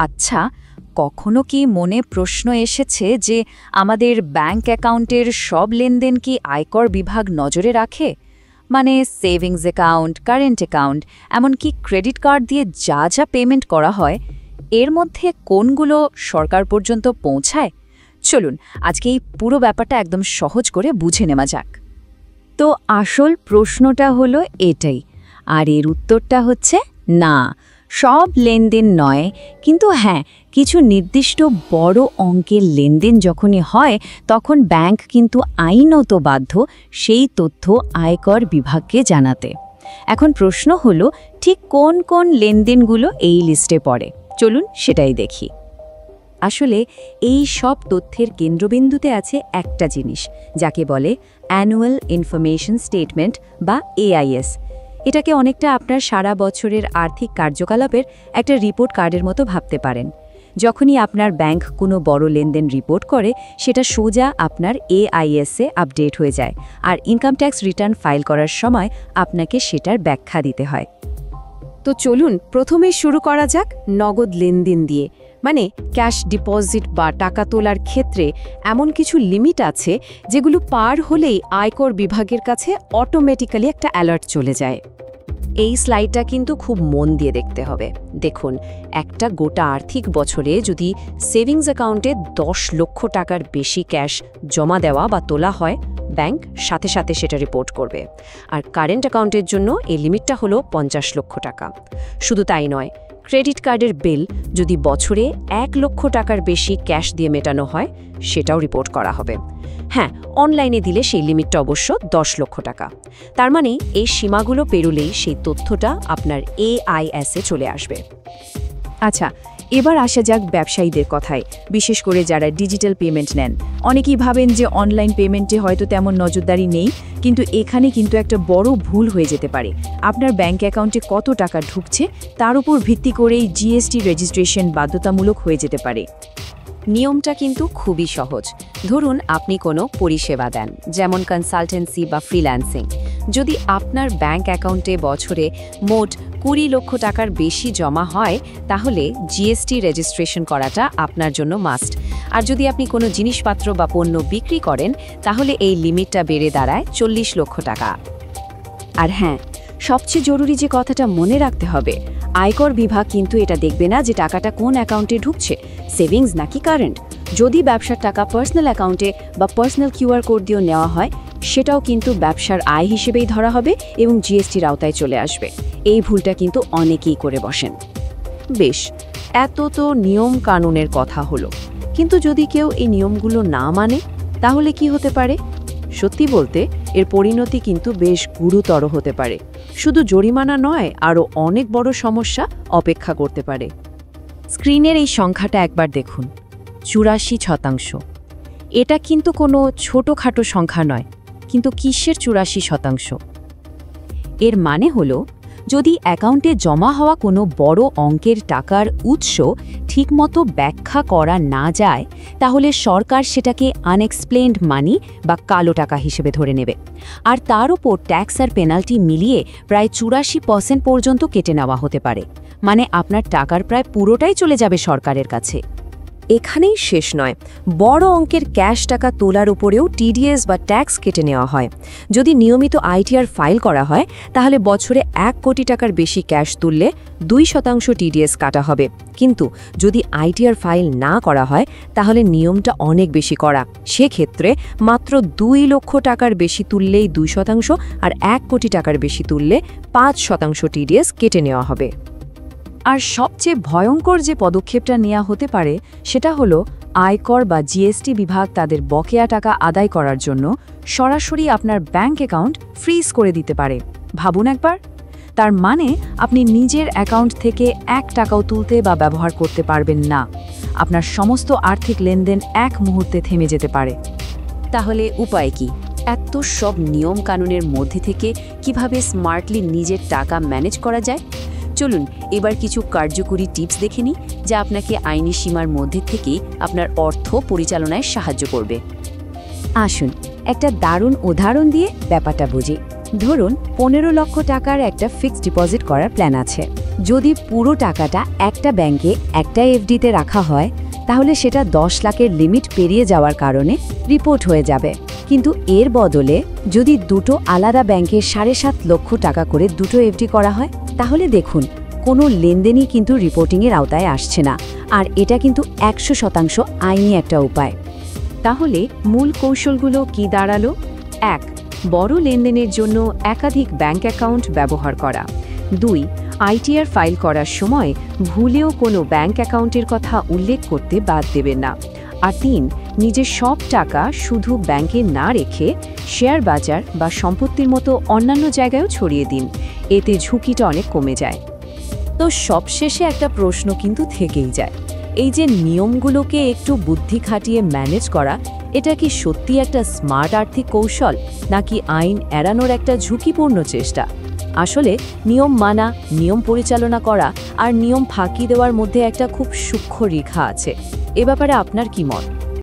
আচ্ছা, কখনো কি মনে প্রশ্ন এসেছে যে আমাদের ব্যাংক অ্যাকাউন্টের সব লেনদেন কি আয়কর বিভাগ নজরে রাখে? মানে সেভিংস অ্যাকাউন্ট, কারেন্ট অ্যাকাউন্ট, এমনকি ক্রেডিট কার্ড দিয়ে যা যা পেমেন্ট করা হয়, এর মধ্যে কোনগুলো সরকার পর্যন্ত পৌঁছায়? চলুন আজকে এই পুরো ব্যাপারটা একদম সহজ করে বুঝে নেওয়া যাক। তো আসল প্রশ্নটা হলো এটাই, আর এর উত্তরটা হচ্ছে না, সব লেনদেন নয়। কিন্তু হ্যাঁ, কিছু নির্দিষ্ট বড় অঙ্কের লেনদেন যখনই হয় তখন ব্যাংক কিন্তু আইনত বাধ্য সেই তথ্য আয়কর বিভাগকে জানাতে। এখন প্রশ্ন হলো, ঠিক কোন কোন লেনদেনগুলো এই লিস্টে পড়ে? চলুন সেটাই দেখি। আসলে এই সব তথ্যের কেন্দ্রবিন্দুতে আছে একটা জিনিস, যাকে বলে অ্যানুয়াল ইনফরমেশন স্টেটমেন্ট বা এআইএস। এটাকে অনেকটা আপনার সারা বছরের আর্থিক কার্যকলাপের একটা রিপোর্ট কার্ডের মতো ভাবতে পারেন। যখনই আপনার ব্যাংক কোনো বড় লেনদেন রিপোর্ট করে, সেটা সোজা আপনার এআইএসে আপডেট হয়ে যায়, আর ইনকাম ট্যাক্স রিটার্ন ফাইল করার সময় আপনাকে সেটার ব্যাখ্যা দিতে হয়। তো চলুন প্রথমে শুরু করা যাক নগদ লেনদেন দিয়ে। মানে ক্যাশ ডিপোজিট বা টাকা তোলার ক্ষেত্রে এমন কিছু লিমিট আছে যেগুলো পার হলেই আয়কর বিভাগের কাছে অটোমেটিক্যালি একটা অ্যালার্ট চলে যায়। এই স্লাইডটা কিন্তু খুব মন দিয়ে দেখতে হবে। দেখুন, একটা গোটা আর্থিক বছরে যদি সেভিংস অ্যাকাউন্টে 10 লক্ষ টাকার বেশি ক্যাশ জমা দেওয়া বা তোলা হয়, ব্যাংক সাথে সাথে সেটা রিপোর্ট করবে। আর কারেন্ট অ্যাকাউন্টের জন্য এই লিমিটটা হলো 50 লক্ষ টাকা। শুধু তাই নয়, ক্রেডিট কার্ডের বিল যদি বছরে 1 লক্ষ টাকার বেশি ক্যাশ দিয়ে মেটানো হয়, সেটাও রিপোর্ট করা হবে। হ্যাঁ, অনলাইনে দিলে সেই লিমিটটা অবশ্য 10 লক্ষ টাকা। তার মানে এই সীমাগুলো পেরোলেই সেই তথ্যটা আপনার এআইএসে চলে আসবে। আচ্ছা, এবার আসা যাক ব্যবসায়ীদের কথায়, বিশেষ করে যারা ডিজিটাল পেমেন্ট নেন। অনেকেই ভাবেন যে অনলাইন পেমেন্টে হয়তো তেমন নজরদারি নেই, কিন্তু এখানে কিন্তু একটা বড় ভুল হয়ে যেতে পারে। আপনার ব্যাংক অ্যাকাউন্টে কত টাকা ঢুকছে তার উপর ভিত্তি করেই জিএসটি রেজিস্ট্রেশন বাধ্যতামূলক হয়ে যেতে পারে। নিয়মটা কিন্তু খুবই সহজ। ধরুন আপনি কোনো পরিষেবা দেন, যেমন কনসালটেন্সি বা ফ্রিল্যান্সিং। যদি আপনার ব্যাংক অ্যাকাউন্টে বছরে মোট 20 লক্ষ টাকার বেশি জমা হয়, তাহলে জিএসটি রেজিস্ট্রেশন করাটা আপনার জন্য মাস্ট। আর যদি আপনি কোনো জিনিসপত্র বা পণ্য বিক্রি করেন, তাহলে এই লিমিটটা বেড়ে দাঁড়ায় 40 লক্ষ টাকা। আর হ্যাঁ, সবচেয়ে জরুরি যে কথাটা মনে রাখতে হবে, আয়কর বিভাগ কিন্তু এটা দেখবে না যে টাকাটা কোন অ্যাকাউন্টে ঢুকছে, সেভিংস নাকি কারেন্ট। যদি ব্যবসার টাকা পার্সোনাল অ্যাকাউন্টে বা পার্সোনাল কিউআর কোড দিয়ে নেওয়া হয়, সেটাও কিন্তু ব্যবসার আয় হিসেবেই ধরা হবে এবং জিএসটির আওতায় চলে আসবে। এই ভুলটা কিন্তু অনেকেই করে বসেন। বেশ, এত তো নিয়ম কানুনের কথা হলো, কিন্তু যদি কেউ এই নিয়মগুলো না মানে, তাহলে কি হতে পারে? সত্যি বলতে এর পরিণতি কিন্তু বেশ গুরুতর হতে পারে। শুধু জরিমানা নয়, আরও অনেক বড় সমস্যা অপেক্ষা করতে পারে। স্ক্রিনের এই সংখ্যাটা একবার দেখুন, 84%। এটা কিন্তু কোনো ছোটোখাটো সংখ্যা নয়, কিন্তু কিসের 84%? এর মানে হলো, যদি অ্যাকাউন্টে জমা হওয়া কোনো বড় অঙ্কের টাকার উৎস ঠিকমতো ব্যাখ্যা করা না যায়, তাহলে সরকার সেটাকে আনএক্সপ্লেইনড মানি বা কালো টাকা হিসেবে ধরে নেবে। আর তার উপর ট্যাক্স আর পেনাল্টি মিলিয়ে প্রায় 84% পর্যন্ত কেটে নেওয়া হতে পারে। মানে আপনার টাকার প্রায় পুরোটাই চলে যাবে সরকারের কাছে। এখানেই শেষ নয়, বড় অঙ্কের ক্যাশ টাকা তোলার উপরেও টিডিএস বা ট্যাক্স কেটে নেওয়া হয়। যদি নিয়মিত আইটিআর ফাইল করা হয়, তাহলে বছরে 1 কোটি টাকার বেশি ক্যাশ তুললে 2% টিডিএস কাটা হবে। কিন্তু যদি আইটিআর ফাইল না করা হয়, তাহলে নিয়মটা অনেক বেশি কড়া। সেক্ষেত্রে মাত্র 2 লক্ষ টাকার বেশি তুললেই 2%, আর 1 কোটি টাকার বেশি তুললে 5% টিডিএস কেটে নেওয়া হবে। আর সবচেয়ে ভয়ঙ্কর যে পদক্ষেপটা নেওয়া হতে পারে, সেটা হলো আয়কর বা জিএসটি বিভাগ তাদের বকেয়া টাকা আদায় করার জন্য সরাসরি আপনার ব্যাংক অ্যাকাউন্ট ফ্রিজ করে দিতে পারে। ভাবুন একবার, তার মানে আপনি নিজের অ্যাকাউন্ট থেকে 1 টাকাও তুলতে বা ব্যবহার করতে পারবেন না। আপনার সমস্ত আর্থিক লেনদেন এক মুহূর্তে থেমে যেতে পারে। তাহলে উপায় কি? এত সব নিয়ম কানুনের মধ্যে থেকে কিভাবে স্মার্টলি নিজের টাকা ম্যানেজ করা যায়? চলুন এবার কিছু কার্যকরী টিপস দেখে নিই, যা আপনাকে আইনি সীমার মধ্যে থেকেই আপনার অর্থ পরিচালনায় সাহায্য করবে। আসুন একটা দারুণ উদাহরণ দিয়ে ব্যাপারটা বুঝি। ধরুন 15 লক্ষ টাকার একটা ফিক্সড ডিপোজিট করার প্ল্যান আছে। যদি পুরো টাকাটা একটা ব্যাংকে একটা এফডিতে রাখা হয় তাহলে সেটা 10 লাখের লিমিট পেরিয়ে যাওয়ার কারণে রিপোর্ট হয়ে যাবে। কিন্তু এর বদলে যদি দুটো আলাদা ব্যাংকে 7.5 লক্ষ টাকা করে দুটো এফডি করা হয় তাহলে দেখুন কোনো লেনদেনই কিন্তু রিপোর্টিংয়ের আওতায় আসছে না, আর এটা কিন্তু 100% আইনি একটা উপায়। তাহলে মূল কৌশলগুলো কি দাঁড়ালো? 1. বড় লেনদেনের জন্য একাধিক ব্যাংক অ্যাকাউন্ট ব্যবহার করা। 2. আইটিআর ফাইল করার সময় ভুলেও কোনো ব্যাংক অ্যাকাউন্টের কথা উল্লেখ করতে বাদ দেবেন না। আর 3. নিজের সব টাকা শুধু ব্যাংকে না রেখে শেয়ার বাজার বা সম্পত্তির মতো অন্যান্য জায়গায়ও ছড়িয়ে দিন, এতে ঝুঁকিটা অনেক কমে যায়। তো সবশেষে একটা প্রশ্ন কিন্তু থেকেই যায়, এই যে নিয়মগুলোকে একটু বুদ্ধি খাটিয়ে ম্যানেজ করা, এটা কি সত্যি একটা স্মার্ট আর্থিক কৌশল নাকি আইন এড়ানোর একটা ঝুঁকিপূর্ণ চেষ্টা? আসলে নিয়ম মানা, নিয়ম পরিচালনা করা আর নিয়ম ফাঁকি দেওয়ার মধ্যে একটা খুব সূক্ষ্ম রেখা আছে। এ ব্যাপারে আপনার কি মত?